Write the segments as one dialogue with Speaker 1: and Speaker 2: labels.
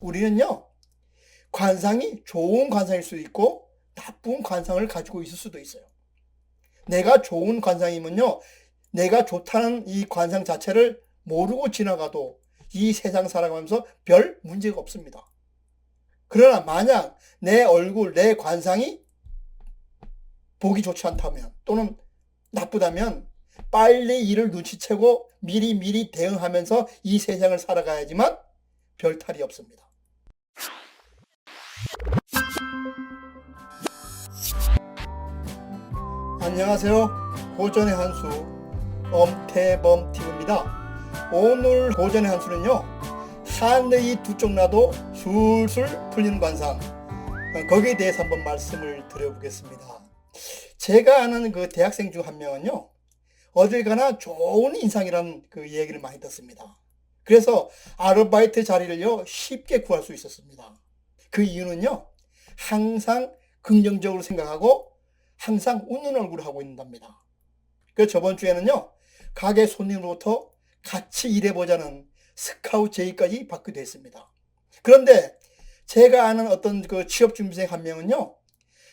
Speaker 1: 우리는요, 관상이 좋은 관상일 수도 있고 나쁜 관상을 가지고 있을 수도 있어요. 내가 좋은 관상이면요, 내가 좋다는 이 관상 자체를 모르고 지나가도 이 세상 살아가면서 별 문제가 없습니다. 그러나 만약 내 얼굴, 내 관상이 보기 좋지 않다면 또는 나쁘다면 빨리 이를 눈치채고 미리 대응하면서 이 세상을 살아가야지만 별 탈이 없습니다. 안녕하세요. 고전의 한수 엄태범TV입니다. 오늘 고전의 한수는요, 하늘이 두 쪽 나도 술술 풀리는 관상, 거기에 대해서 한번 말씀을 드려보겠습니다. 제가 아는 그 대학생 중 한 명은요, 어딜 가나 좋은 인상이라는 그 얘기를 많이 듣습니다. 그래서 아르바이트 자리를요, 쉽게 구할 수 있었습니다. 그 이유는요, 항상 긍정적으로 생각하고 항상 웃는 얼굴을 하고 있답니다. 그래서 저번 주에는요, 가게 손님으로부터 같이 일해보자는 스카우트 제의까지 받기도 했습니다. 그런데 제가 아는 어떤 그 취업준비생 한 명은요,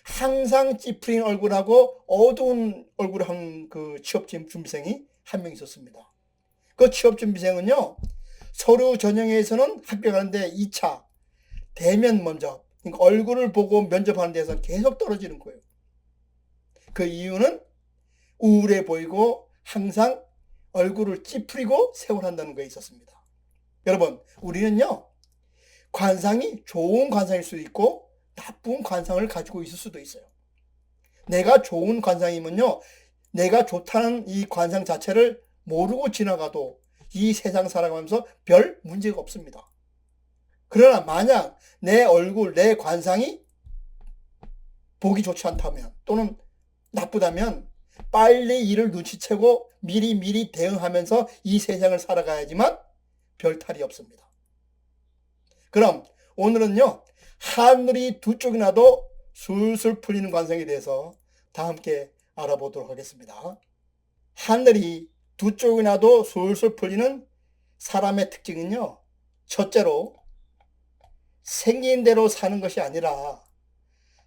Speaker 1: 항상 찌푸린 얼굴하고 어두운 얼굴을 한 그 취업준비생이 한 명 있었습니다. 그 취업준비생은요, 서류 전형에서는 합격하는데 2차 대면 면접, 그러니까 얼굴을 보고 면접하는 데서 계속 떨어지는 거예요. 그 이유는 우울해 보이고 항상 얼굴을 찌푸리고 세월한다는 거에 있었습니다. 여러분, 우리는요, 관상이 좋은 관상일 수도 있고 나쁜 관상을 가지고 있을 수도 있어요. 내가 좋은 관상이면요, 내가 좋다는 이 관상 자체를 모르고 지나가도 이 세상 살아가면서 별 문제가 없습니다. 그러나 만약 내 얼굴, 내 관상이 보기 좋지 않다면 또는 나쁘다면 빨리 이를 눈치채고 미리 대응하면서 이 세상을 살아가야지만 별 탈이 없습니다. 그럼 오늘은요, 하늘이 두 쪽이 나도 술술 풀리는 관상에 대해서 다 함께 알아보도록 하겠습니다. 하늘이 두 쪽이 나도 술술 풀리는 사람의 특징은요, 첫째로 생긴 대로 사는 것이 아니라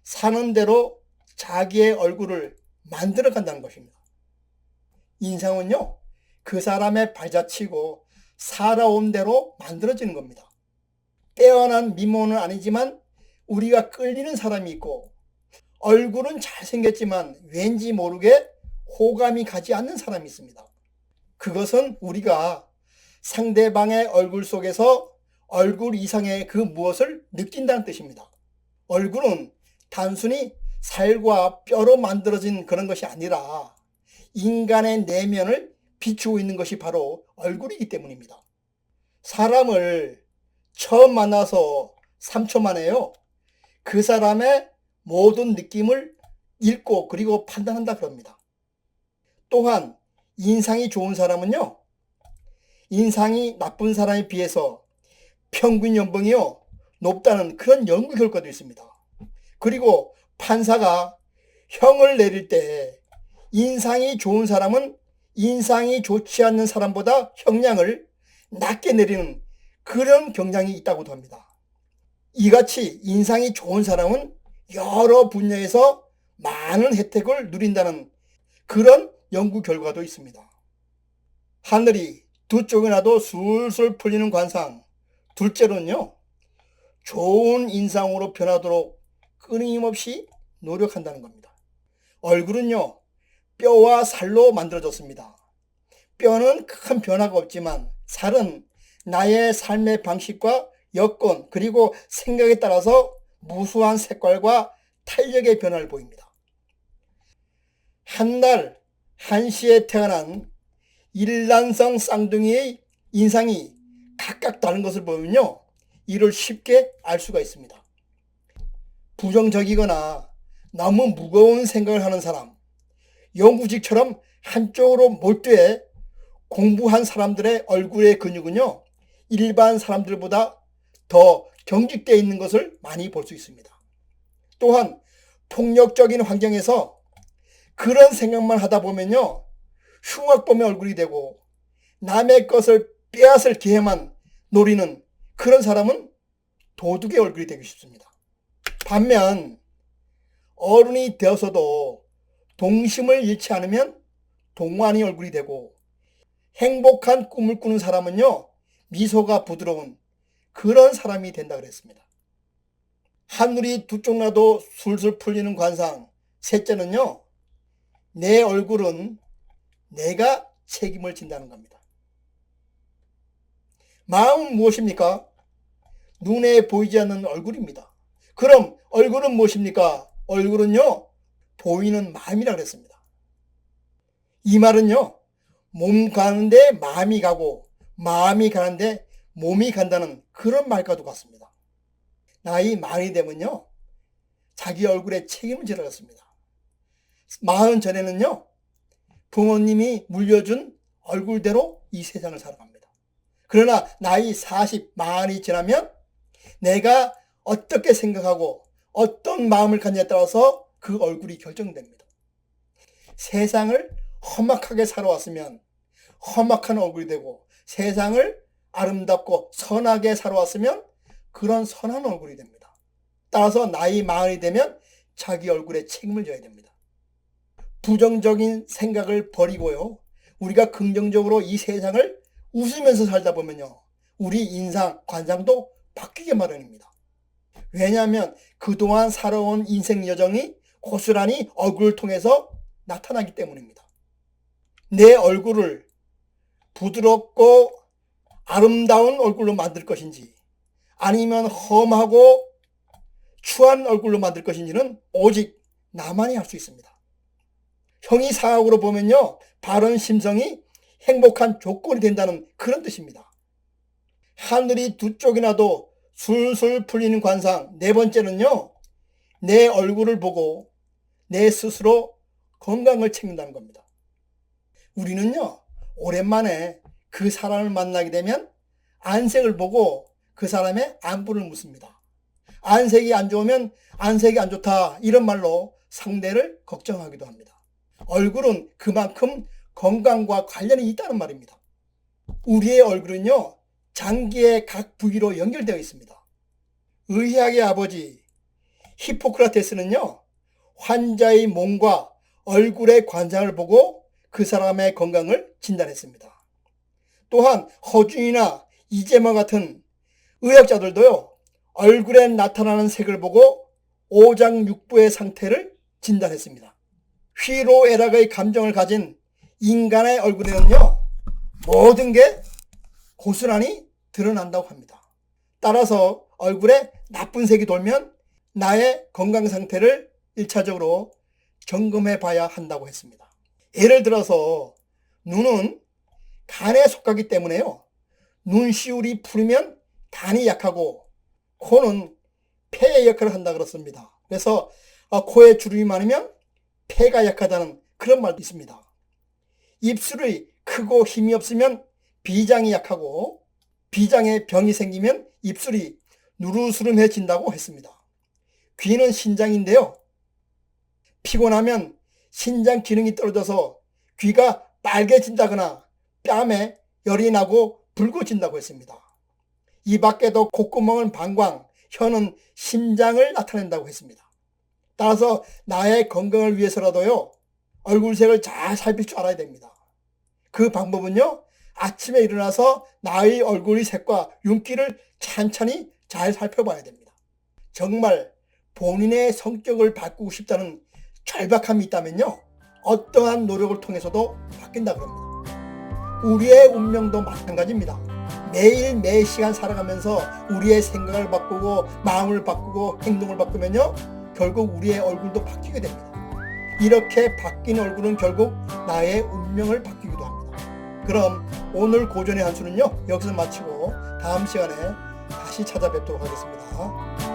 Speaker 1: 사는 대로 자기의 얼굴을 만들어 간다는 것입니다. 인상은요, 그 사람의 발자취고 살아온 대로 만들어지는 겁니다. 빼어난 미모는 아니지만 우리가 끌리는 사람이 있고 얼굴은 잘생겼지만 왠지 모르게 호감이 가지 않는 사람이 있습니다. 그것은 우리가 상대방의 얼굴 속에서 얼굴 이상의 그 무엇을 느낀다는 뜻입니다. 얼굴은 단순히 살과 뼈로 만들어진 그런 것이 아니라 인간의 내면을 비추고 있는 것이 바로 얼굴이기 때문입니다. 사람을 처음 만나서 3초 만에요, 그 사람의 모든 느낌을 읽고 그리고 판단한다 그럽니다. 또한 인상이 좋은 사람은요, 인상이 나쁜 사람에 비해서 평균 연봉이요, 높다는 그런 연구 결과도 있습니다. 그리고 판사가 형을 내릴 때 인상이 좋은 사람은 인상이 좋지 않는 사람보다 형량을 낮게 내리는 그런 경향이 있다고도 합니다. 이같이 인상이 좋은 사람은 여러 분야에서 많은 혜택을 누린다는 그런 연구 결과도 있습니다. 하늘이 두 쪽이 나도 술술 풀리는 관상, 둘째로는요, 좋은 인상으로 변하도록 끊임없이 노력한다는 겁니다. 얼굴은요, 뼈와 살로 만들어졌습니다. 뼈는 큰 변화가 없지만 살은 나의 삶의 방식과 여건 그리고 생각에 따라서 무수한 색깔과 탄력의 변화를 보입니다. 한 날 한시에 태어난 일란성 쌍둥이의 인상이 각각 다른 것을 보면요, 이를 쉽게 알 수가 있습니다. 부정적이거나 너무 무거운 생각을 하는 사람, 영구직처럼 한쪽으로 몰두해 공부한 사람들의 얼굴의 근육은요, 일반 사람들보다 더 경직되어 있는 것을 많이 볼 수 있습니다. 또한 폭력적인 환경에서 그런 생각만 하다 보면요, 흉악범의 얼굴이 되고 남의 것을 빼앗을 기회만 노리는 그런 사람은 도둑의 얼굴이 되고 싶습니다. 반면 어른이 되어서도 동심을 잃지 않으면 동안의 얼굴이 되고, 행복한 꿈을 꾸는 사람은요, 미소가 부드러운 그런 사람이 된다 그랬습니다. 하늘이 두 쪽 나도 술술 풀리는 관상. 셋째는요, 내 얼굴은 내가 책임을 진다는 겁니다. 마음은 무엇입니까? 눈에 보이지 않는 얼굴입니다. 그럼 얼굴은 무엇입니까? 얼굴은요, 보이는 마음이라 그랬습니다. 이 말은요, 몸 가는데 마음이 가고 마음이 가는데 몸이 간다는 그런 말과도 같습니다. 나이 많이 되면요, 자기 얼굴에 책임을 지라 했습니다. 40 전에는요, 부모님이 물려준 얼굴대로 이 세상을 살아갑니다. 그러나 나이 40 많이 지나면 내가 어떻게 생각하고 어떤 마음을 갖냐에 따라서 그 얼굴이 결정됩니다. 세상을 험악하게 살아왔으면 험악한 얼굴이 되고, 세상을 아름답고 선하게 살아왔으면 그런 선한 얼굴이 됩니다. 따라서 나이 40이 되면 자기 얼굴에 책임을 져야 됩니다. 부정적인 생각을 버리고요, 우리가 긍정적으로 이 세상을 웃으면서 살다 보면요, 우리 인상, 관상도 바뀌게 마련입니다. 왜냐하면 그동안 살아온 인생 여정이 고스란히 얼굴을 통해서 나타나기 때문입니다. 내 얼굴을 부드럽고 아름다운 얼굴로 만들 것인지, 아니면 험하고 추한 얼굴로 만들 것인지는 오직 나만이 알 수 있습니다. 형이상학으로 보면요, 바른 심성이 행복한 조건이 된다는 그런 뜻입니다. 하늘이 두 쪽이 나도 술술 풀리는 관상. 네 번째는요, 내 얼굴을 보고 내 스스로 건강을 챙긴다는 겁니다. 우리는요, 오랜만에 그 사람을 만나게 되면 안색을 보고 그 사람의 안부를 묻습니다. 안색이 안 좋으면 안색이 안 좋다, 이런 말로 상대를 걱정하기도 합니다. 얼굴은 그만큼 건강과 관련이 있다는 말입니다. 우리의 얼굴은요, 장기의 각 부위로 연결되어 있습니다. 의학의 아버지 히포크라테스는요, 환자의 몸과 얼굴의 관상을 보고 그 사람의 건강을 진단했습니다. 또한 허준이나 이재만 같은 의학자들도요, 얼굴에 나타나는 색을 보고 오장육부의 상태를 진단했습니다. 희로애락의 감정을 가진 인간의 얼굴에는요, 모든 게 고스란히 드러난다고 합니다. 따라서 얼굴에 나쁜 색이 돌면 나의 건강 상태를 1차적으로 점검해 봐야 한다고 했습니다. 예를 들어서 눈은 간에 속하기 때문에요, 눈시울이 풀리면 간이 약하고, 코는 폐의 역할을 한다 그렇습니다. 그래서 코에 주름이 많으면 폐가 약하다는 그런 말도 있습니다. 입술이 크고 힘이 없으면 비장이 약하고, 비장에 병이 생기면 입술이 누르스름해진다고 했습니다. 귀는 신장인데요, 피곤하면 신장 기능이 떨어져서 귀가 빨개진다거나 뺨에 열이 나고 붉어진다고 했습니다. 이 밖에도 콧구멍은 방광, 혀는 심장을 나타낸다고 했습니다. 따라서 나의 건강을 위해서라도요, 얼굴색을 잘 살필 줄 알아야 됩니다. 그 방법은요, 아침에 일어나서 나의 얼굴의 색과 윤기를 찬찬히 잘 살펴봐야 됩니다. 정말 본인의 성격을 바꾸고 싶다는 절박함이 있다면요, 어떠한 노력을 통해서도 바뀐다 그럽니다. 우리의 운명도 마찬가지입니다. 매일 매 시간 살아가면서 우리의 생각을 바꾸고 마음을 바꾸고 행동을 바꾸면요, 결국 우리의 얼굴도 바뀌게 됩니다. 이렇게 바뀐 얼굴은 결국 나의 운명을 바뀌기도 합니다. 그럼 오늘 고전의 한 수는요, 여기서 마치고 다음 시간에 다시 찾아뵙도록 하겠습니다.